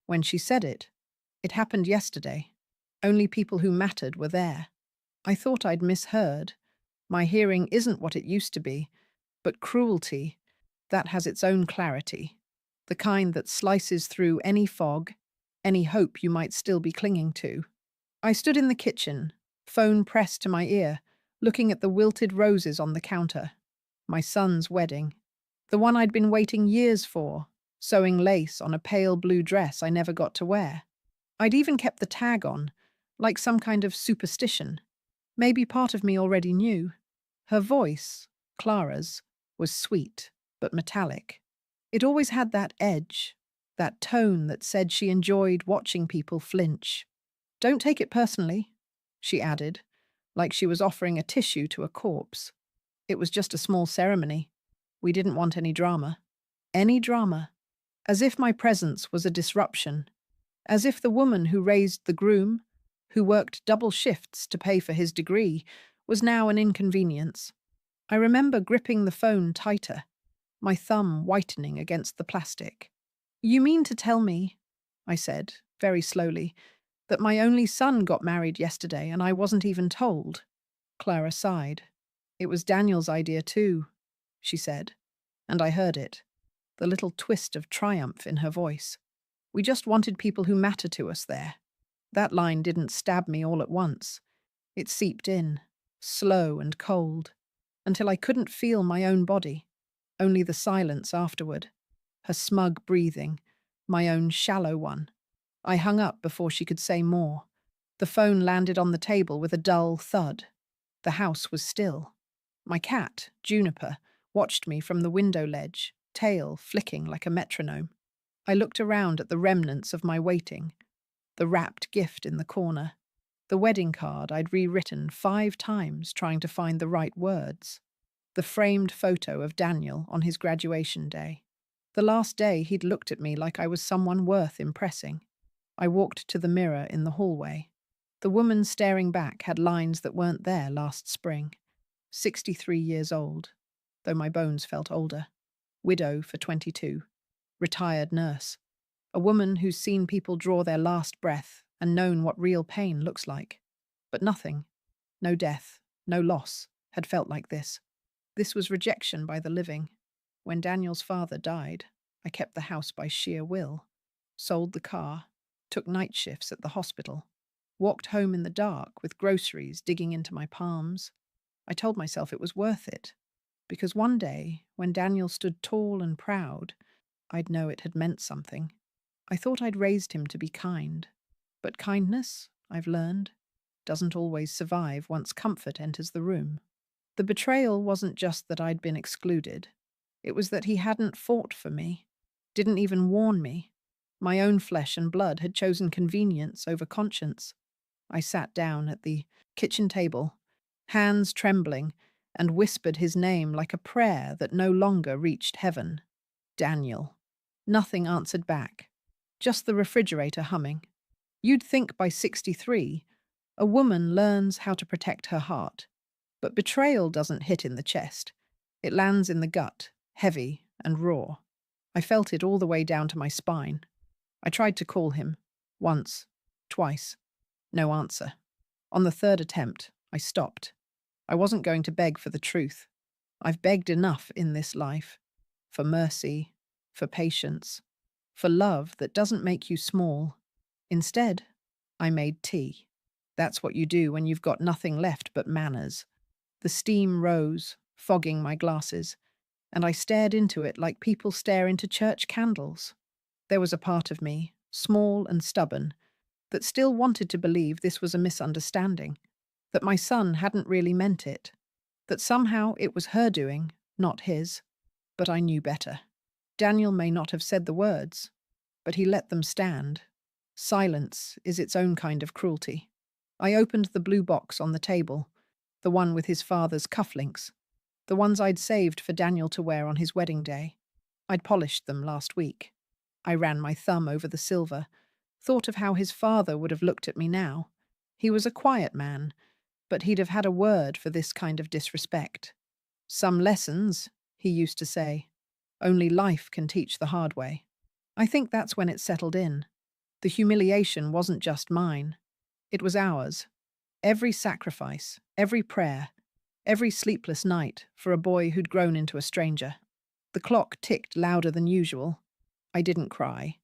When she said it, it happened yesterday. Only people who mattered were there. I thought I'd misheard. My hearing isn't what it used to be, but cruelty, that has its own clarity. The kind that slices through any fog, any hope you might still be clinging to. I stood in the kitchen, phone pressed to my ear, looking at the wilted roses on the counter. My son's wedding. The one I'd been waiting years for, sewing lace on a pale blue dress I never got to wear. I'd even kept the tag on, like some kind of superstition. Maybe part of me already knew. Her voice, Clara's, was sweet, but metallic. It always had that edge, that tone that said she enjoyed watching people flinch. "Don't take it personally," she added, like she was offering a tissue to a corpse. "It was just a small ceremony. We didn't want any drama." Any drama. As if my presence was a disruption. As if the woman who raised the groom, who worked double shifts to pay for his degree, was now an inconvenience. I remember gripping the phone tighter, my thumb whitening against the plastic. "You mean to tell me," I said, very slowly, "that my only son got married yesterday and I wasn't even told?" Clara sighed. "It was Daniel's idea too," she said, and I heard it, the little twist of triumph in her voice. "We just wanted people who matter to us there." That line didn't stab me all at once. It seeped in, slow and cold, until I couldn't feel my own body, only the silence afterward, her smug breathing, my own shallow one. I hung up before she could say more. The phone landed on the table with a dull thud. The house was still. My cat, Juniper, watched me from the window ledge, tail flicking like a metronome. I looked around at the remnants of my waiting, the wrapped gift in the corner, the wedding card I'd rewritten 5 times trying to find the right words, the framed photo of Daniel on his graduation day. The last day he'd looked at me like I was someone worth impressing. I walked to the mirror in the hallway. The woman staring back had lines that weren't there last spring. 63 years old, though my bones felt older. Widow for 22. Retired nurse. A woman who's seen people draw their last breath and known what real pain looks like. But nothing, no death, no loss, had felt like this. This was rejection by the living. When Daniel's father died, I kept the house by sheer will, sold the car, took night shifts at the hospital, walked home in the dark with groceries digging into my palms. I told myself it was worth it, because one day, when Daniel stood tall and proud, I'd know it had meant something. I thought I'd raised him to be kind. But kindness, I've learned, doesn't always survive once comfort enters the room. The betrayal wasn't just that I'd been excluded. It was that he hadn't fought for me, didn't even warn me. My own flesh and blood had chosen convenience over conscience. I sat down at the kitchen table, hands trembling, and whispered his name like a prayer that no longer reached heaven. Daniel. Nothing answered back, just the refrigerator humming. You'd think by 63, a woman learns how to protect her heart. But betrayal doesn't hit in the chest. It lands in the gut, heavy and raw. I felt it all the way down to my spine. I tried to call him. Once, twice. No answer. On the 3rd attempt, I stopped. I wasn't going to beg for the truth. I've begged enough in this life. For mercy, for patience, for love that doesn't make you small. Instead, I made tea. That's what you do when you've got nothing left but manners. The steam rose, fogging my glasses, and I stared into it like people stare into church candles. There was a part of me, small and stubborn, that still wanted to believe this was a misunderstanding, that my son hadn't really meant it, that somehow it was her doing, not his. But I knew better. Daniel may not have said the words, but he let them stand. Silence is its own kind of cruelty. I opened the blue box on the table, the one with his father's cufflinks, the ones I'd saved for Daniel to wear on his wedding day. I'd polished them last week. I ran my thumb over the silver, thought of how his father would have looked at me now. He was a quiet man, but he'd have had a word for this kind of disrespect. Some lessons, he used to say, only life can teach the hard way. I think that's when it settled in. The humiliation wasn't just mine, it was ours. Every sacrifice, every prayer, every sleepless night for a boy who'd grown into a stranger. The clock ticked louder than usual. I didn't cry.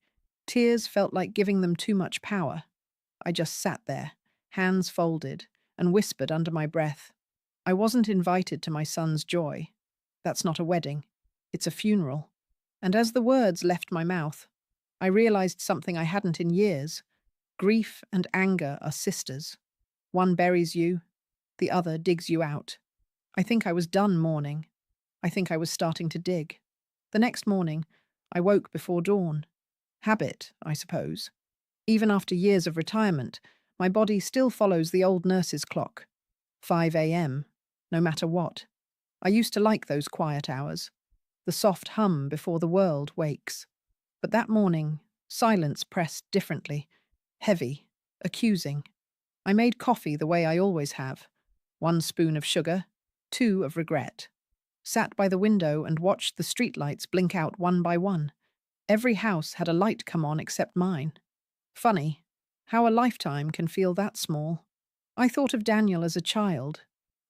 Tears felt like giving them too much power. I just sat there, hands folded, and whispered under my breath. I wasn't invited to my son's joy. That's not a wedding. It's a funeral. And as the words left my mouth, I realized something I hadn't in years. Grief and anger are sisters. One buries you, the other digs you out. I think I was done mourning. I think I was starting to dig. The next morning, I woke before dawn. Habit, I suppose. Even after years of retirement, my body still follows the old nurse's clock. 5 a.m., no matter what. I used to like those quiet hours, the soft hum before the world wakes. But that morning, silence pressed differently, heavy, accusing. I made coffee the way I always have. 1 spoon of sugar, 2 of regret. Sat by the window and watched the streetlights blink out one by one. Every house had a light come on except mine. Funny, how a lifetime can feel that small. I thought of Daniel as a child,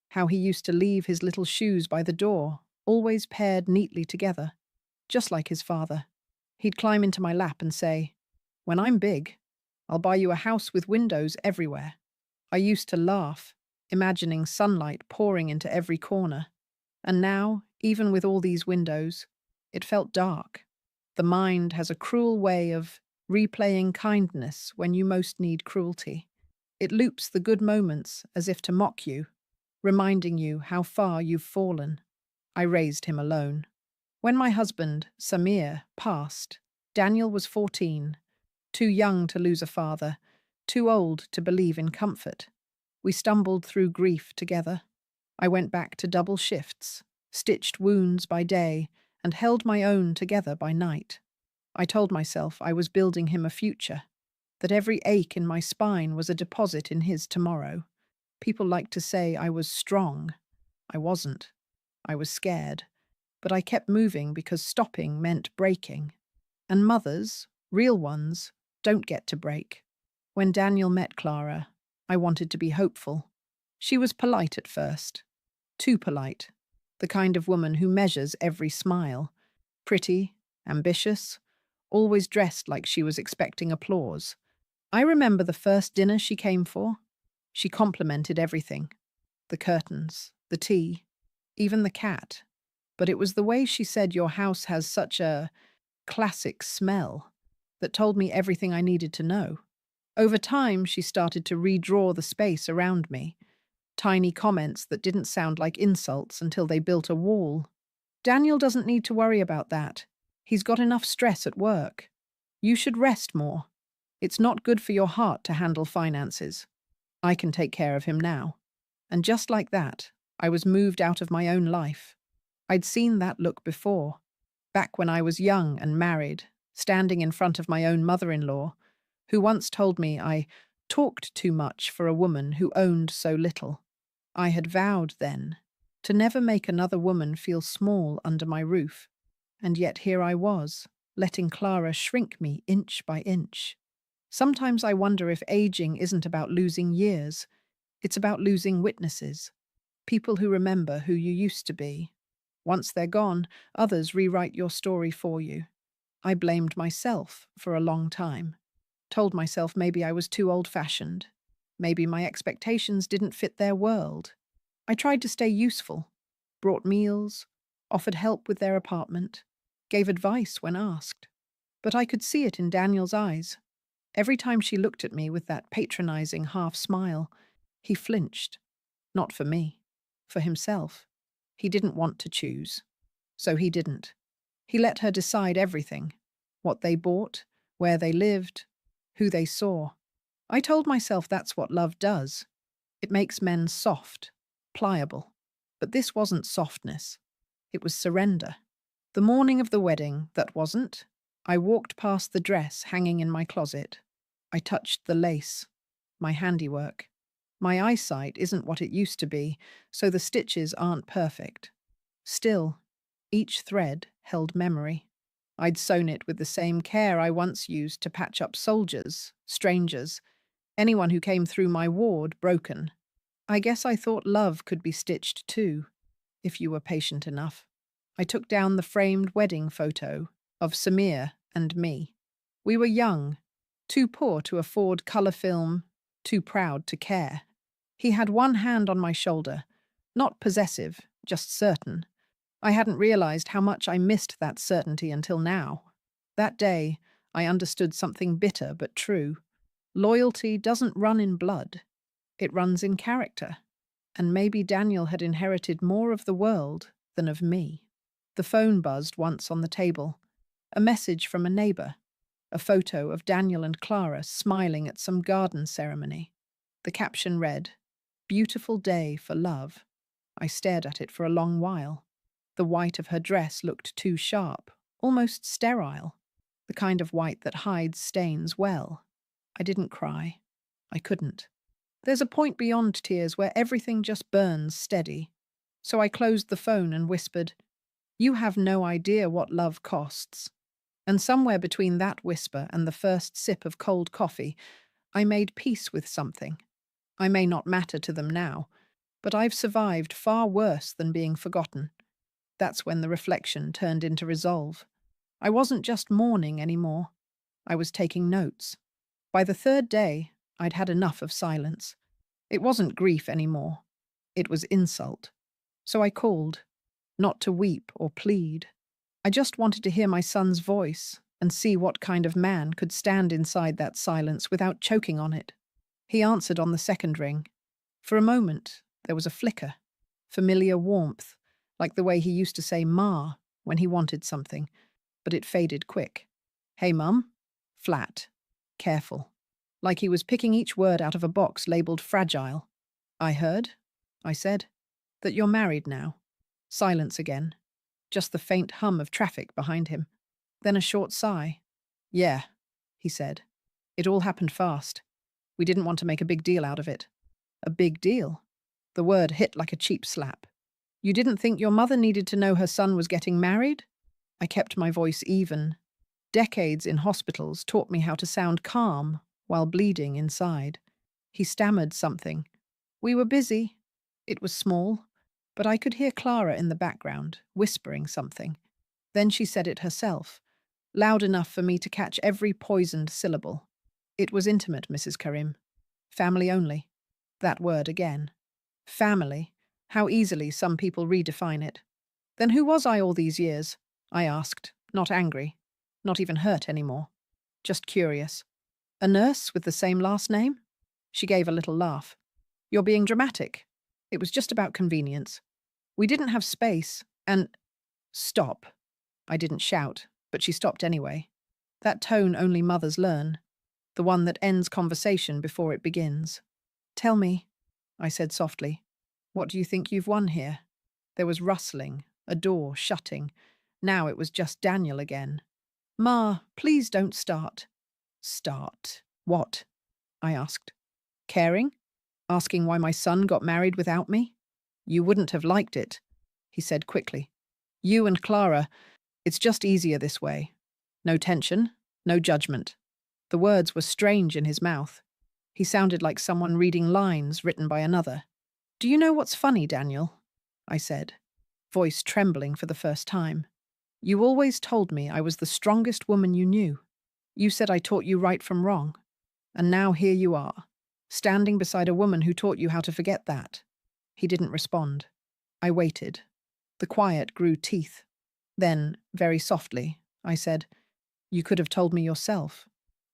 how he used to leave his little shoes by the door, always paired neatly together, just like his father. He'd climb into my lap and say, "When I'm big, I'll buy you a house with windows everywhere." I used to laugh, imagining sunlight pouring into every corner. And now, even with all these windows, it felt dark. The mind has a cruel way of replaying kindness when you most need cruelty. It loops the good moments as if to mock you, reminding you how far you've fallen. I raised him alone. When my husband, Samir, passed, Daniel was 14, too young to lose a father, too old to believe in comfort. We stumbled through grief together. I went back to double shifts, stitched wounds by day, and held my own together by night. I told myself I was building him a future, that every ache in my spine was a deposit in his tomorrow. People liked to say I was strong. I wasn't. I was scared. But I kept moving because stopping meant breaking. And mothers, real ones, don't get to break. When Daniel met Clara, I wanted to be hopeful. She was polite at first. Too polite. The kind of woman who measures every smile. Pretty, ambitious, always dressed like she was expecting applause. I remember the first dinner she came for. She complimented everything. The curtains, the tea, even the cat. But it was the way she said your house has such a classic smell that told me everything I needed to know. Over time, she started to redraw the space around me. Tiny comments that didn't sound like insults until they built a wall. Daniel doesn't need to worry about that. He's got enough stress at work. You should rest more. It's not good for your heart to handle finances. I can take care of him now. And just like that, I was moved out of my own life. I'd seen that look before, back when I was young and married, standing in front of my own mother-in-law, who once told me I talked too much for a woman who owned so little. I had vowed then to never make another woman feel small under my roof, and yet here I was, letting Clara shrink me inch by inch. Sometimes I wonder if aging isn't about losing years, it's about losing witnesses, people who remember who you used to be. Once they're gone, others rewrite your story for you. I blamed myself for a long time. Told myself maybe I was too old-fashioned. Maybe my expectations didn't fit their world. I tried to stay useful, brought meals, offered help with their apartment, gave advice when asked. But I could see it in Daniel's eyes. Every time she looked at me with that patronizing half-smile, he flinched. Not for me, for himself. He didn't want to choose. So he didn't. He let her decide everything. What they bought, where they lived, who they saw. I told myself that's what love does. It makes men soft, pliable. But this wasn't softness. It was surrender. The morning of the wedding that wasn't, I walked past the dress hanging in my closet. I touched the lace, my handiwork. My eyesight isn't what it used to be, so the stitches aren't perfect. Still, each thread held memory. I'd sewn it with the same care I once used to patch up soldiers, strangers, anyone who came through my ward broken. I guess I thought love could be stitched too, if you were patient enough. I took down the framed wedding photo of Samir and me. We were young, too poor to afford colour film, too proud to care. He had one hand on my shoulder, not possessive, just certain. I hadn't realized how much I missed that certainty until now. That day, I understood something bitter but true. Loyalty doesn't run in blood. It runs in character. And maybe Daniel had inherited more of the world than of me. The phone buzzed once on the table. A message from a neighbour. A photo of Daniel and Clara smiling at some garden ceremony. The caption read, "Beautiful day for love." I stared at it for a long while. The white of her dress looked too sharp, almost sterile, the kind of white that hides stains well. I didn't cry. I couldn't. There's a point beyond tears where everything just burns steady. So I closed the phone and whispered, "You have no idea what love costs." And somewhere between that whisper and the first sip of cold coffee, I made peace with something. I may not matter to them now, but I've survived far worse than being forgotten. That's when the reflection turned into resolve. I wasn't just mourning anymore. I was taking notes. By the third day, I'd had enough of silence. It wasn't grief anymore. It was insult. So I called, not to weep or plead. I just wanted to hear my son's voice and see what kind of man could stand inside that silence without choking on it. He answered on the second ring. For a moment, there was a flicker, familiar warmth, like the way he used to say "Ma" when he wanted something, but it faded quick. "Hey, Mum?" Flat. Careful. Like he was picking each word out of a box labelled fragile. "I heard," I said, "that you're married now." Silence again. Just the faint hum of traffic behind him. Then a short sigh. "Yeah," he said. "It all happened fast. We didn't want to make a big deal out of it." A big deal? The word hit like a cheap slap. "You didn't think your mother needed to know her son was getting married?" I kept my voice even. Decades in hospitals taught me how to sound calm while bleeding inside. He stammered something. "We were busy." It was small, but I could hear Clara in the background, whispering something. Then she said it herself, loud enough for me to catch every poisoned syllable. "It was intimate, Mrs. Karim. Family only." That word again. Family. How easily some people redefine it. "Then who was I all these years?" I asked, not angry, not even hurt anymore. Just curious. "A nurse with the same last name?" She gave a little laugh. "You're being dramatic. It was just about convenience. We didn't have space, and—" "Stop." I didn't shout, but she stopped anyway. That tone only mothers learn. The one that ends conversation before it begins. "Tell me," I said softly, "what do you think you've won here?" There was rustling, a door shutting. Now it was just Daniel again. "Ma, please don't start." "Start? What?" I asked. "Caring? Asking why my son got married without me? You wouldn't have liked it," he said quickly. "You and Clara, it's just easier this way. No tension, no judgment." The words were strange in his mouth. He sounded like someone reading lines written by another. "Do you know what's funny, Daniel?" I said, voice trembling for the first time. "You always told me I was the strongest woman you knew. You said I taught you right from wrong. And now here you are, standing beside a woman who taught you how to forget that." He didn't respond. I waited. The quiet grew teeth. Then, very softly, I said, "You could have told me yourself."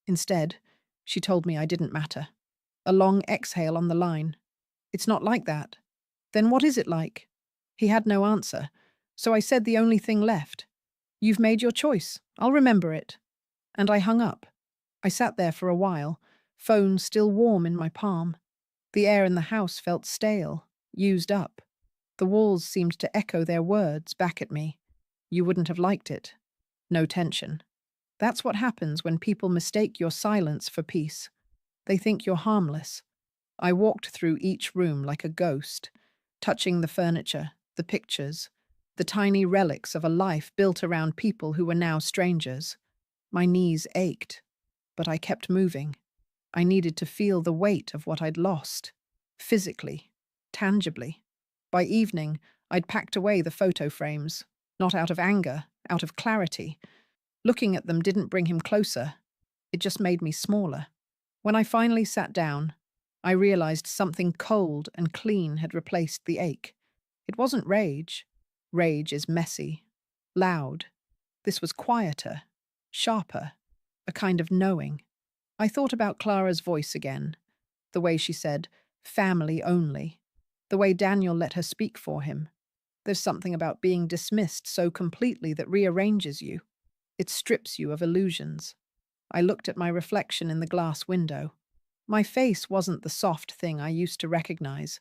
Instead, she told me I didn't matter. A long exhale on the line. "It's not like that." "Then what is it like?" He had no answer, so I said the only thing left. "You've made your choice. I'll remember it." And I hung up. I sat there for a while, phone still warm in my palm. The air in the house felt stale, used up. The walls seemed to echo their words back at me. You wouldn't have liked it. No tension. That's what happens when people mistake your silence for peace. They think you're harmless. I walked through each room like a ghost, touching the furniture, the pictures, the tiny relics of a life built around people who were now strangers. My knees ached, but I kept moving. I needed to feel the weight of what I'd lost, physically, tangibly. By evening, I'd packed away the photo frames, not out of anger, out of clarity. Looking at them didn't bring him closer. It just made me smaller. When I finally sat down, I realized something cold and clean had replaced the ache. It wasn't rage. Rage is messy, loud. This was quieter, sharper, a kind of knowing. I thought about Clara's voice again, the way she said, family only, the way Daniel let her speak for him. There's something about being dismissed so completely that rearranges you. It strips you of illusions. I looked at my reflection in the glass window. My face wasn't the soft thing I used to recognize.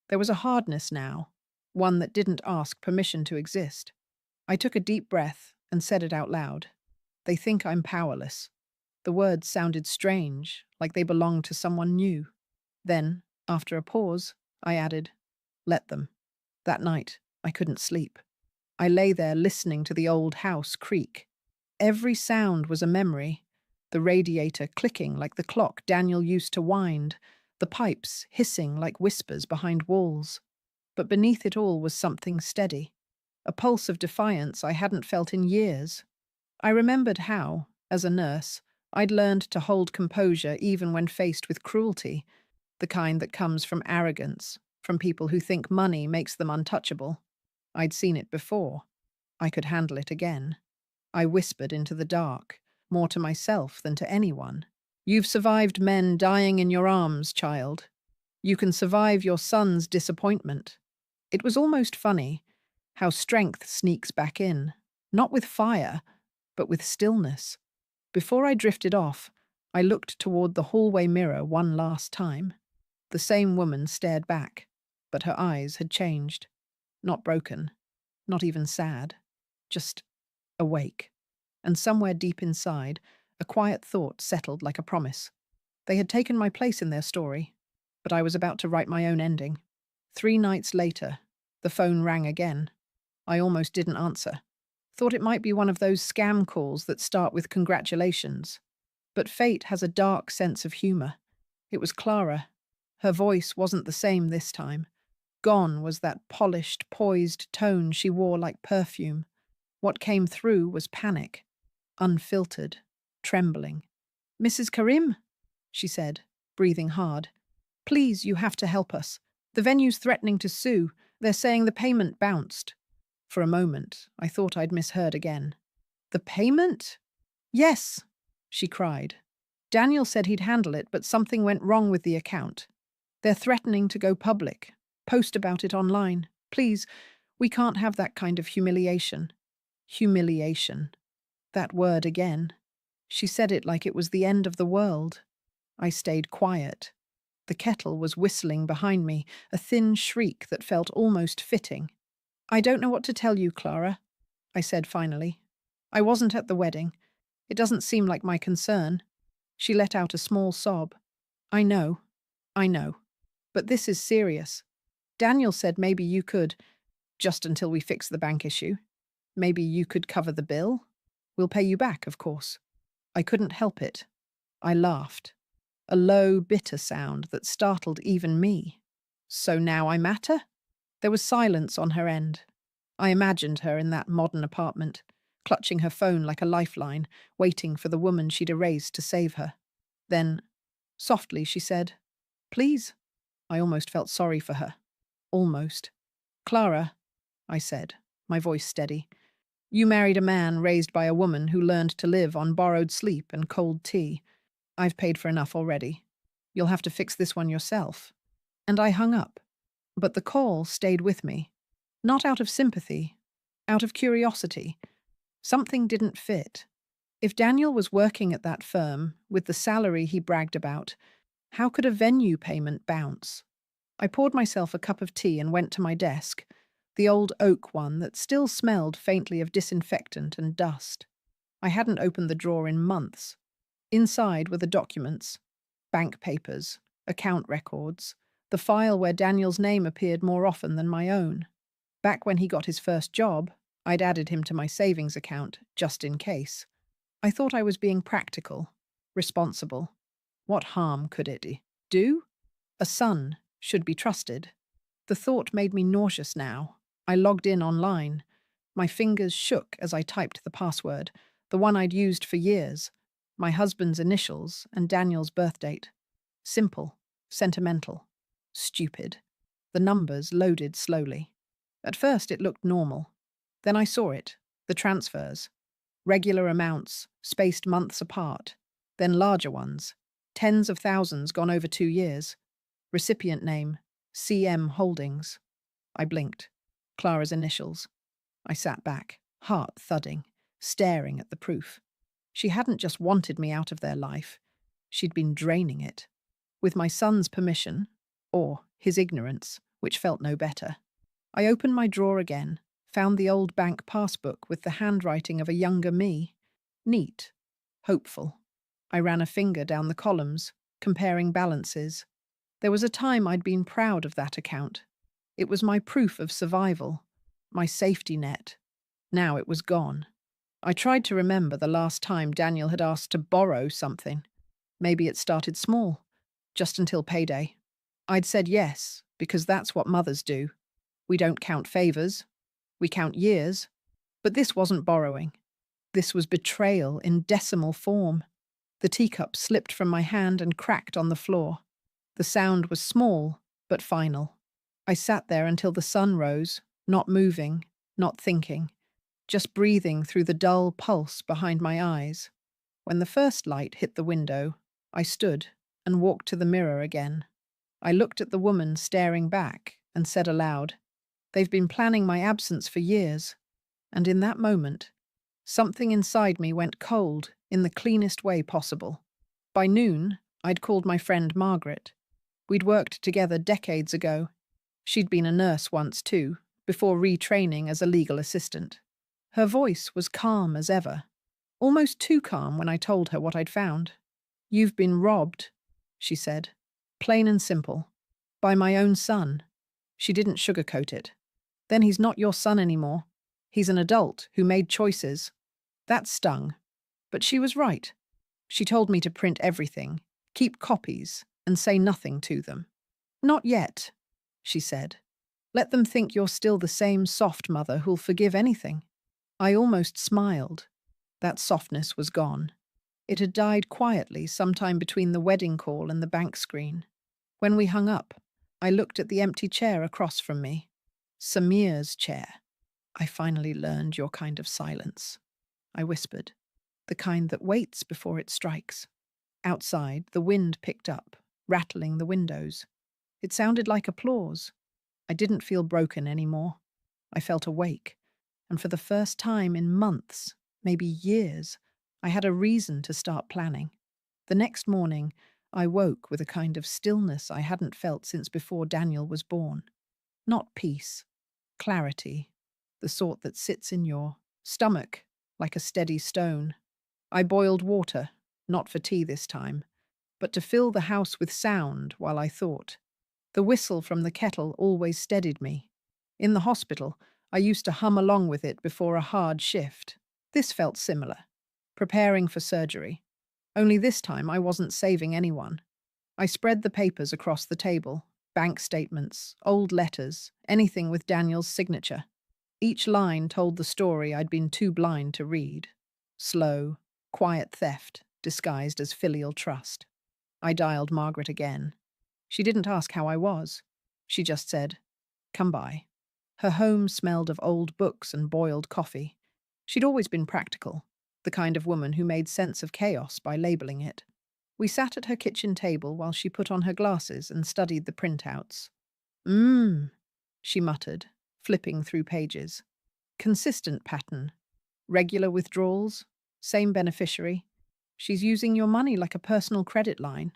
There was a hardness now, one that didn't ask permission to exist. I took a deep breath and said it out loud. They think I'm powerless. The words sounded strange, like they belonged to someone new. Then, after a pause, I added, let them. That night, I couldn't sleep. I lay there listening to the old house creak. Every sound was a memory. The radiator clicking like the clock Daniel used to wind, the pipes hissing like whispers behind walls. But beneath it all was something steady, a pulse of defiance I hadn't felt in years. I remembered how, as a nurse, I'd learned to hold composure even when faced with cruelty, the kind that comes from arrogance, from people who think money makes them untouchable. I'd seen it before. I could handle it again. I whispered into the dark, more to myself than to anyone. You've survived men dying in your arms, child. You can survive your son's disappointment. It was almost funny how strength sneaks back in, not with fire, but with stillness. Before I drifted off, I looked toward the hallway mirror one last time. The same woman stared back, but her eyes had changed. Not broken, not even sad, just awake. And somewhere deep inside, a quiet thought settled like a promise. They had taken my place in their story, but I was about to write my own ending. 3 nights later, the phone rang again. I almost didn't answer. Thought it might be one of those scam calls that start with congratulations. But fate has a dark sense of humor. It was Clara. Her voice wasn't the same this time. Gone was that polished, poised tone she wore like perfume. What came through was panic, unfiltered, trembling. "Mrs. Karim," she said, breathing hard. "Please, you have to help us. The venue's threatening to sue. They're saying the payment bounced." For a moment, I thought I'd misheard again. "The payment?" "Yes," she cried. "Daniel said he'd handle it, but something went wrong with the account. They're threatening to go public, post about it online. Please, we can't have that kind of humiliation." Humiliation. That word again. She said it like it was the end of the world. I stayed quiet. The kettle was whistling behind me, a thin shriek that felt almost fitting. "I don't know what to tell you, Clara," I said finally. "I wasn't at the wedding. It doesn't seem like my concern." She let out a small sob. I know. But this is serious. Daniel said maybe you could, just until we fix the bank issue. Maybe you could cover the bill? We'll pay you back, of course." I couldn't help it. I laughed. A low, bitter sound that startled even me. "So now I matter?" There was silence on her end. I imagined her in that modern apartment, clutching her phone like a lifeline, waiting for the woman she'd erased to save her. Then, softly, she said, "Please." I almost felt sorry for her. Almost. "Clara," I said, my voice steady, "you married a man raised by a woman who learned to live on borrowed sleep and cold tea. I've paid for enough already. You'll have to fix this one yourself." And I hung up. But the call stayed with me. Not out of sympathy, out of curiosity. Something didn't fit. If Daniel was working at that firm, with the salary he bragged about, how could a venue payment bounce? I poured myself a cup of tea and went to my desk, the old oak one that still smelled faintly of disinfectant and dust. I hadn't opened the drawer in months. Inside were the documents, bank papers, account records, the file where Daniel's name appeared more often than my own. Back when he got his first job, I'd added him to my savings account just in case. I thought I was being practical, responsible. What harm could it do? A son should be trusted. The thought made me nauseous now. I logged in online. My fingers shook as I typed the password, the one I'd used for years, my husband's initials and Daniel's birth date. Simple, sentimental, stupid. The numbers loaded slowly. At first it looked normal. Then I saw it, the transfers. Regular amounts, spaced months apart. Then larger ones, tens of thousands gone over 2 years. Recipient name, CM Holdings. I blinked. Clara's initials. I sat back, heart thudding, staring at the proof. She hadn't just wanted me out of their life. She'd been draining it. With my son's permission, or his ignorance, which felt no better. I opened my drawer again, found the old bank passbook with the handwriting of a younger me. Neat. Hopeful. I ran a finger down the columns, comparing balances. There was a time I'd been proud of that account. It was my proof of survival, my safety net. Now it was gone. I tried to remember the last time Daniel had asked to borrow something. Maybe it started small, just until payday. I'd said yes, because that's what mothers do. We don't count favors. We count years. But this wasn't borrowing. This was betrayal in decimal form. The teacup slipped from my hand and cracked on the floor. The sound was small, but final. I sat there until the sun rose, not moving, not thinking, just breathing through the dull pulse behind my eyes. When the first light hit the window, I stood and walked to the mirror again. I looked at the woman staring back and said aloud, "They've been planning my absence for years." And in that moment, something inside me went cold in the cleanest way possible. By noon, I'd called my friend Margaret. We'd worked together decades ago. She'd been a nurse once too, before retraining as a legal assistant. Her voice was calm as ever, almost too calm when I told her what I'd found. "You've been robbed," she said, plain and simple, by my own son. She didn't sugarcoat it. "Then he's not your son anymore. He's an adult who made choices." That stung. But she was right. She told me to print everything, keep copies, and say nothing to them. "Not yet," she said. "Let them think you're still the same soft mother who'll forgive anything." I almost smiled. That softness was gone. It had died quietly sometime between the wedding call and the bank screen. When we hung up, I looked at the empty chair across from me. Samir's chair. "I finally learned your kind of silence," I whispered. "The kind that waits before it strikes." Outside, the wind picked up, rattling the windows. It sounded like applause. I didn't feel broken anymore. I felt awake, and for the first time in months, maybe years, I had a reason to start planning. The next morning, I woke with a kind of stillness I hadn't felt since before Daniel was born. Not peace, clarity, the sort that sits in your stomach like a steady stone. I boiled water, not for tea this time, but to fill the house with sound while I thought. The whistle from the kettle always steadied me. In the hospital, I used to hum along with it before a hard shift. This felt similar. Preparing for surgery. Only this time I wasn't saving anyone. I spread the papers across the table. Bank statements, old letters, anything with Daniel's signature. Each line told the story I'd been too blind to read. Slow, quiet theft, disguised as filial trust. I dialed Margaret again. She didn't ask how I was. She just said, "Come by." Her home smelled of old books and boiled coffee. She'd always been practical, the kind of woman who made sense of chaos by labeling it. We sat at her kitchen table while she put on her glasses and studied the printouts. She muttered, flipping through pages. "Consistent pattern. Regular withdrawals. Same beneficiary. She's using your money like a personal credit line."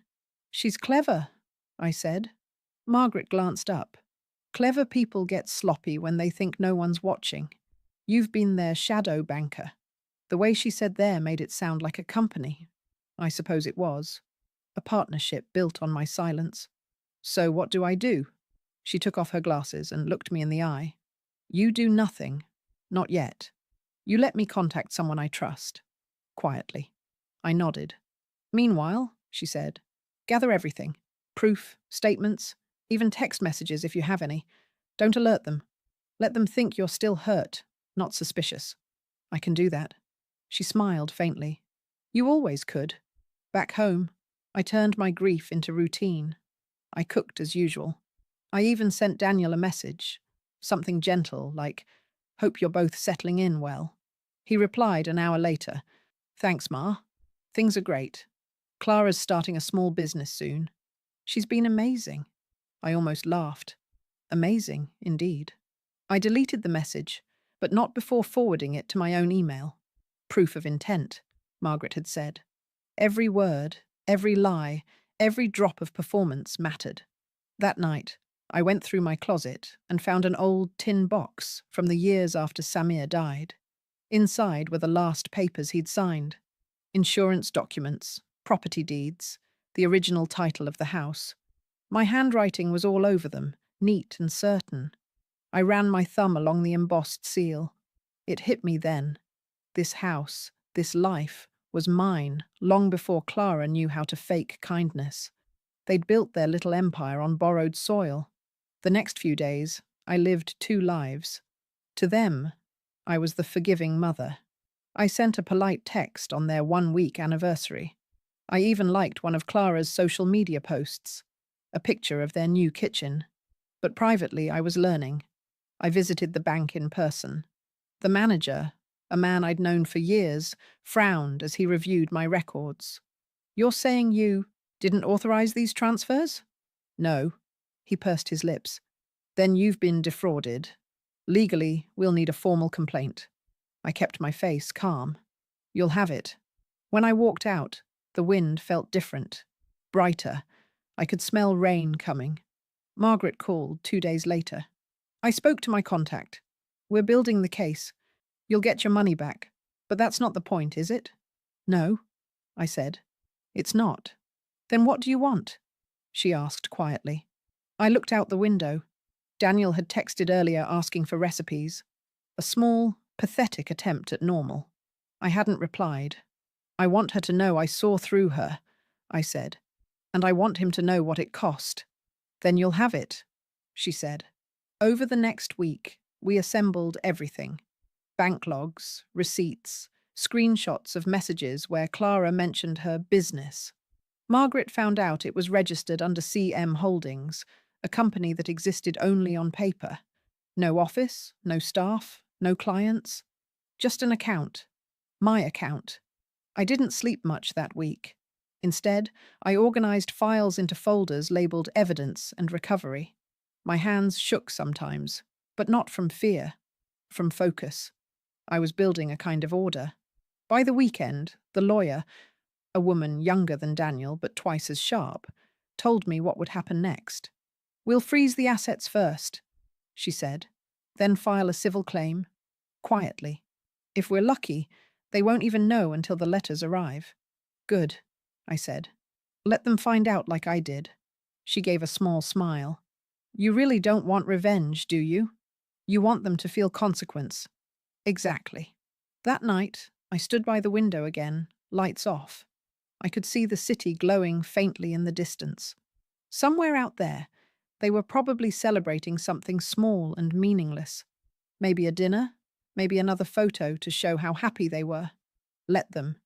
"She's clever," I said. Margaret glanced up. "Clever people get sloppy when they think no one's watching. You've been their shadow banker." The way she said "there" made it sound like a company. I suppose it was. A partnership built on my silence. "So what do I do?" She took off her glasses and looked me in the eye. You do nothing. Not yet. You let me contact someone I trust. Quietly. I nodded. Meanwhile, she said, gather everything. Proof, statements, even text messages if you have any. Don't alert them. Let them think you're still hurt, not suspicious. I can do that. She smiled faintly. You always could. Back home, I turned my grief into routine. I cooked as usual. I even sent Daniel a message, something gentle like, hope you're both settling in well. He replied an hour later, thanks, Ma. Things are great. Clara's starting a small business soon. She's been amazing. I almost laughed. Amazing, indeed. I deleted the message, but not before forwarding it to my own email. Proof of intent, Margaret had said. Every word, every lie, every drop of performance mattered. That night, I went through my closet and found an old tin box from the years after Samir died. Inside were the last papers he'd signed. Insurance documents, property deeds, the original title of the house. My handwriting was all over them, neat and certain. I ran my thumb along the embossed seal. It hit me then. This house, this life, was mine long before Clara knew how to fake kindness. They'd built their little empire on borrowed soil. The next few days, I lived two lives. To them, I was the forgiving mother. I sent a polite text on their 1-week anniversary. I even liked one of Clara's social media posts, a picture of their new kitchen. But privately, I was learning. I visited the bank in person. The manager, a man I'd known for years, frowned as he reviewed my records. You're saying you didn't authorize these transfers? No. He pursed his lips. Then you've been defrauded. Legally, we'll need a formal complaint. I kept my face calm. You'll have it. When I walked out, the wind felt different, brighter. I could smell rain coming. Margaret called 2 days later. I spoke to my contact. We're building the case. You'll get your money back. But that's not the point, is it? No, I said. It's not. Then what do you want? She asked quietly. I looked out the window. Daniel had texted earlier asking for recipes. A small, pathetic attempt at normal. I hadn't replied. I want her to know I saw through her, I said. And I want him to know what it cost. Then you'll have it, she said. Over the next week, we assembled everything. Bank logs, receipts, screenshots of messages where Clara mentioned her business. Margaret found out it was registered under CM Holdings, a company that existed only on paper. No office, no staff, no clients. Just an account. My account. I didn't sleep much that week. Instead, I organized files into folders labeled evidence and recovery. My hands shook sometimes, but not from fear, from focus. I was building a kind of order. By the weekend, the lawyer, a woman younger than Daniel but twice as sharp, told me what would happen next. We'll freeze the assets first, she said, then file a civil claim, quietly. If we're lucky, they won't even know until the letters arrive. Good, I said. Let them find out like I did. She gave a small smile. You really don't want revenge, do you? You want them to feel consequence. Exactly. That night, I stood by the window again, lights off. I could see the city glowing faintly in the distance. Somewhere out there, they were probably celebrating something small and meaningless. Maybe a dinner, maybe another photo to show how happy they were. Let them.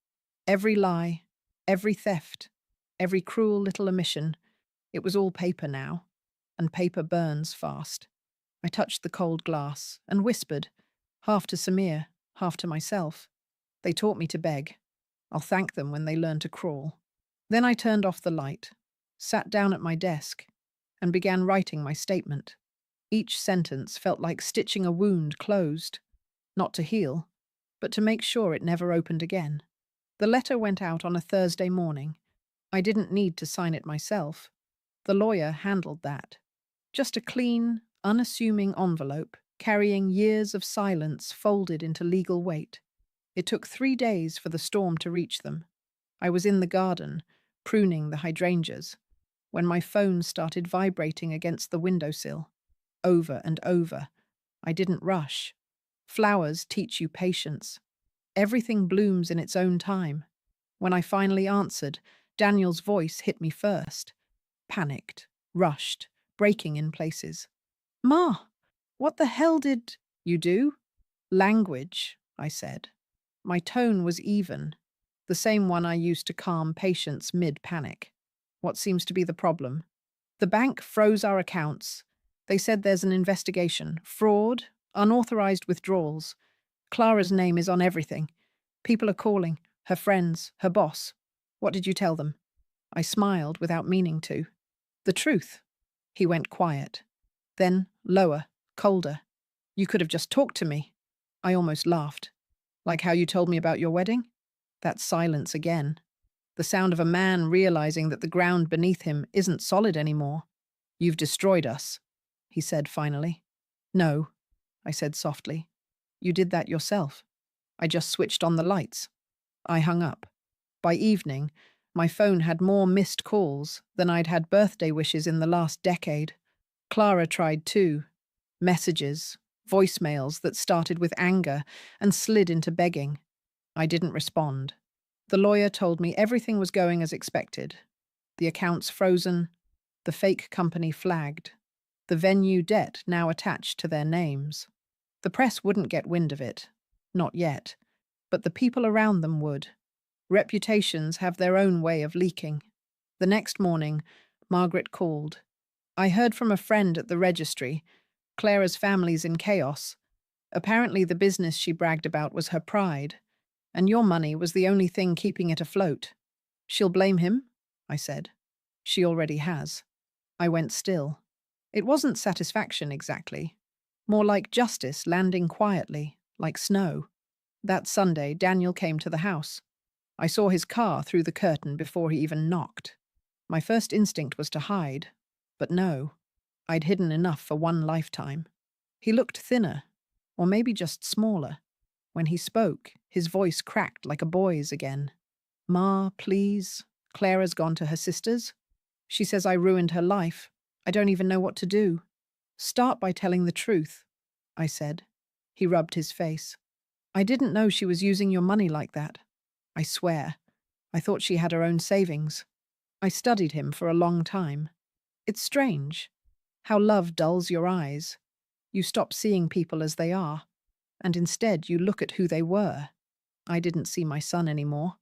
Every lie, every theft, every cruel little omission. It was all paper now, and paper burns fast. I touched the cold glass and whispered, half to Samir, half to myself. They taught me to beg. I'll thank them when they learn to crawl. Then I turned off the light, sat down at my desk, and began writing my statement. Each sentence felt like stitching a wound closed, not to heal, but to make sure it never opened again. The letter went out on a Thursday morning. I didn't need to sign it myself. The lawyer handled that. Just a clean, unassuming envelope, carrying years of silence folded into legal weight. It took 3 days for the storm to reach them. I was in the garden, pruning the hydrangeas, when my phone started vibrating against the windowsill. Over and over. I didn't rush. Flowers teach you patience. Everything blooms in its own time. When I finally answered, Daniel's voice hit me first. Panicked, rushed, breaking in places. Ma, what the hell did you do? Language, I said. My tone was even, the same one I used to calm patients mid-panic. What seems to be the problem? The bank froze our accounts. They said there's an investigation. Fraud, unauthorized withdrawals. Clara's name is on everything. People are calling. Her friends, her boss. What did you tell them? I smiled without meaning to. The truth. He went quiet. Then, lower, colder. You could have just talked to me. I almost laughed. Like how you told me about your wedding? That silence again. The sound of a man realizing that the ground beneath him isn't solid anymore. You've destroyed us, he said finally. No, I said softly. You did that yourself. I just switched on the lights. I hung up. By evening, my phone had more missed calls than I'd had birthday wishes in the last decade. Clara tried too. Messages, voicemails that started with anger and slid into begging. I didn't respond. The lawyer told me everything was going as expected. The accounts frozen, the fake company flagged, the venue debt now attached to their names. The press wouldn't get wind of it. Not yet. But the people around them would. Reputations have their own way of leaking. The next morning, Margaret called. I heard from a friend at the registry. Clara's family's in chaos. Apparently the business she bragged about was her pride, and your money was the only thing keeping it afloat. She'll blame him? I said. She already has. I went still. It wasn't satisfaction exactly. More like justice landing quietly, like snow. That Sunday, Daniel came to the house. I saw his car through the curtain before he even knocked. My first instinct was to hide, but no. I'd hidden enough for one lifetime. He looked thinner, or maybe just smaller. When he spoke, his voice cracked like a boy's again. Ma, please. Clara's gone to her sister's. She says I ruined her life. I don't even know what to do. Start by telling the truth, I said. He rubbed his face. I didn't know she was using your money like that. I swear. I thought she had her own savings. I studied him for a long time. It's strange how love dulls your eyes. You stop seeing people as they are, and instead you look at who they were. I didn't see my son anymore.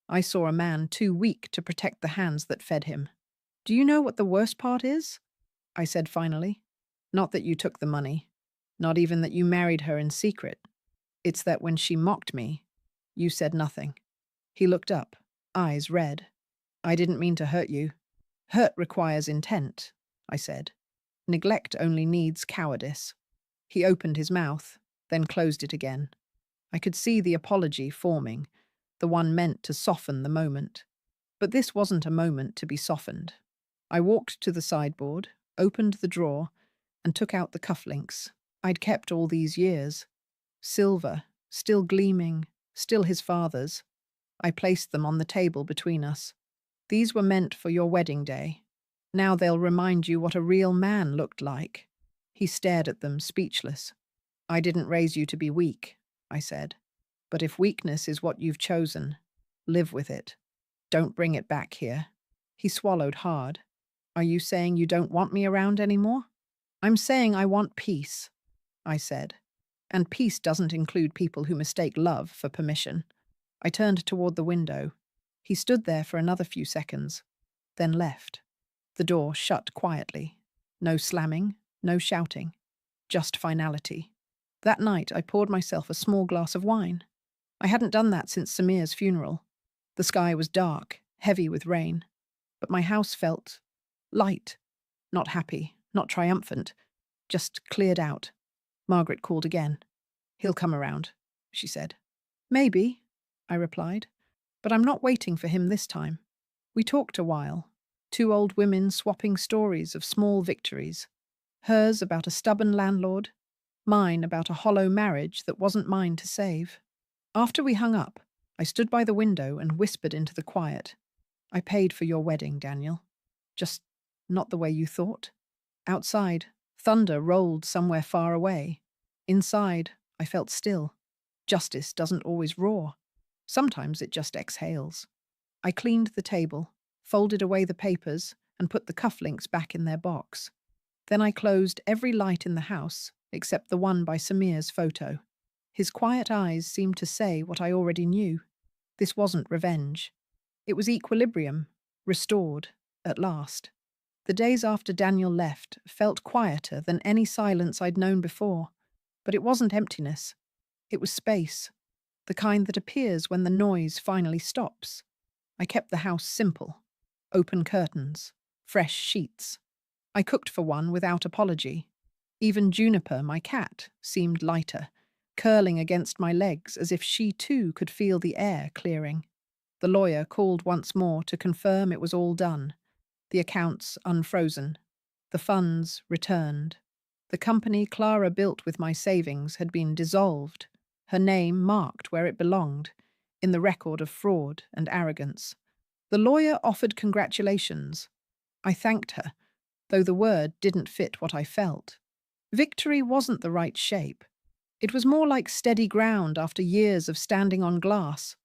I saw a man too weak to protect the hands that fed him. Do you know what the worst part is? I said finally. Not that you took the money. Not even that you married her in secret. It's that when she mocked me, you said nothing. He looked up, eyes red. I didn't mean to hurt you. Hurt requires intent, I said. Neglect only needs cowardice. He opened his mouth, then closed it again. I could see the apology forming, the one meant to soften the moment. But this wasn't a moment to be softened. I walked to the sideboard, opened the drawer, and took out the cufflinks I'd kept all these years. Silver, still gleaming, still his father's. I placed them on the table between us. These were meant for your wedding day. Now they'll remind you what a real man looked like. He stared at them, speechless. I didn't raise you to be weak, I said. But if weakness is what you've chosen, live with it. Don't bring it back here. He swallowed hard. Are you saying you don't want me around anymore? I'm saying I want peace, I said. And peace doesn't include people who mistake love for permission. I turned toward the window. He stood there for another few seconds, then left. The door shut quietly. No slamming, no shouting. Just finality. That night I poured myself a small glass of wine. I hadn't done that since Samir's funeral. The sky was dark, heavy with rain. But my house felt light. Not happy, not triumphant. Just cleared out. Margaret called again. He'll come around, she said. Maybe, I replied. But I'm not waiting for him this time. We talked a while. Two old women swapping stories of small victories. Hers about a stubborn landlord, mine about a hollow marriage that wasn't mine to save. After we hung up, I stood by the window and whispered into the quiet. I paid for your wedding, Daniel. Just not the way you thought. Outside, thunder rolled somewhere far away. Inside, I felt still. Justice doesn't always roar. Sometimes it just exhales. I cleaned the table, folded away the papers, and put the cufflinks back in their box. Then I closed every light in the house except the one by Samir's photo. His quiet eyes seemed to say what I already knew. This wasn't revenge. It was equilibrium, restored, at last. The days after Daniel left felt quieter than any silence I'd known before. But it wasn't emptiness. It was space, the kind that appears when the noise finally stops. I kept the house simple. Open curtains, fresh sheets. I cooked for one without apology. Even Juniper, my cat, seemed lighter, curling against my legs as if she too could feel the air clearing. The lawyer called once more to confirm it was all done. The accounts unfrozen. The funds returned. The company Clara built with my savings had been dissolved, her name marked where it belonged, in the record of fraud and arrogance. The lawyer offered congratulations. I thanked her, though the word didn't fit what I felt. Victory wasn't the right shape. It was more like steady ground after years of standing on glass.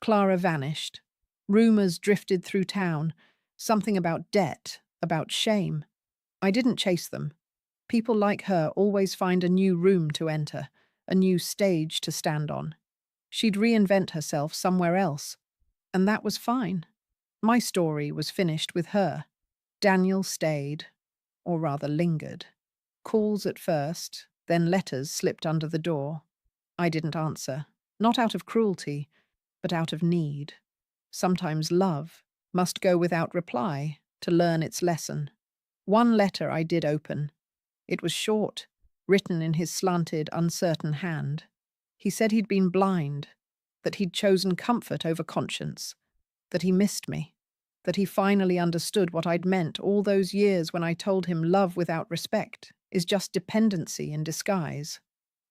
Clara vanished. Rumours drifted through town, something about debt, about shame. I didn't chase them. People like her always find a new room to enter, a new stage to stand on. She'd reinvent herself somewhere else, and that was fine. My story was finished with her. Daniel stayed, or rather lingered. Calls at first, then letters slipped under the door. I didn't answer, not out of cruelty, but out of need. Sometimes love must go without reply to learn its lesson. One letter I did open. It was short, written in his slanted, uncertain hand. He said he'd been blind, that he'd chosen comfort over conscience, that he missed me, that he finally understood what I'd meant all those years when I told him love without respect is just dependency in disguise.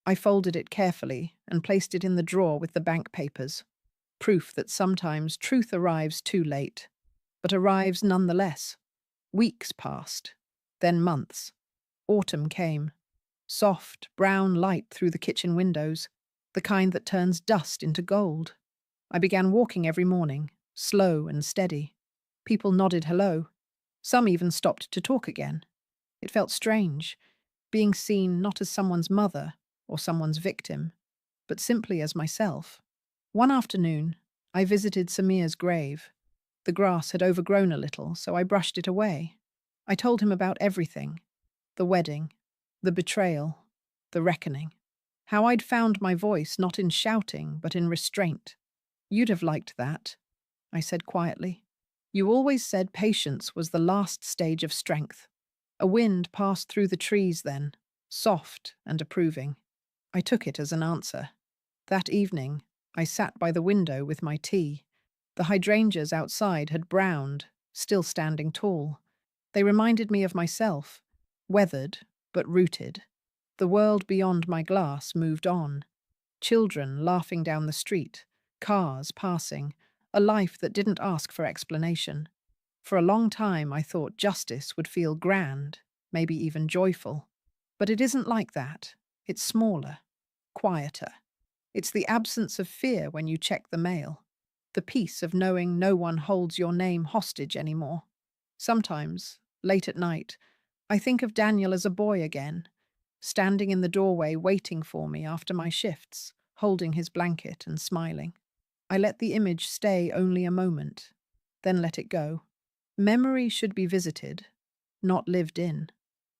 I folded it carefully and placed it in the drawer with the bank papers. Proof that sometimes truth arrives too late, but arrives nonetheless. Weeks passed, then months. Autumn came. Soft, brown light through the kitchen windows, the kind that turns dust into gold. I began walking every morning, slow and steady. People nodded hello. Some even stopped to talk again. It felt strange, being seen not as someone's mother or someone's victim, but simply as myself. One afternoon, I visited Samir's grave. The grass had overgrown a little, so I brushed it away. I told him about everything. The wedding, the betrayal, the reckoning. How I'd found my voice not in shouting, but in restraint. You'd have liked that, I said quietly. You always said patience was the last stage of strength. A wind passed through the trees then, soft and approving. I took it as an answer. That evening, I sat by the window with my tea. The hydrangeas outside had browned, still standing tall. They reminded me of myself, weathered but rooted. The world beyond my glass moved on. Children laughing down the street, cars passing, a life that didn't ask for explanation. For a long time I thought justice would feel grand, maybe even joyful. But it isn't like that. It's smaller, quieter. It's the absence of fear when you check the mail. The peace of knowing no one holds your name hostage anymore. Sometimes, late at night, I think of Daniel as a boy again, standing in the doorway waiting for me after my shifts, holding his blanket and smiling. I let the image stay only a moment, then let it go. Memory should be visited, not lived in.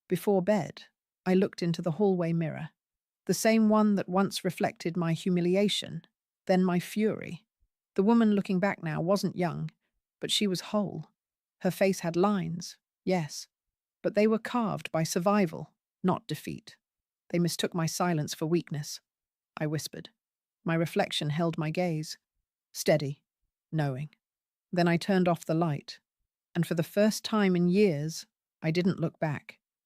Before bed, I looked into the hallway mirror, the same one that once reflected my humiliation, then my fury. The woman looking back now wasn't young, but she was whole. Her face had lines, yes, but they were carved by survival, not defeat. They mistook my silence for weakness. I whispered. My reflection held my gaze, steady, knowing. Then I turned off the light, and for the first time in years, I didn't look back.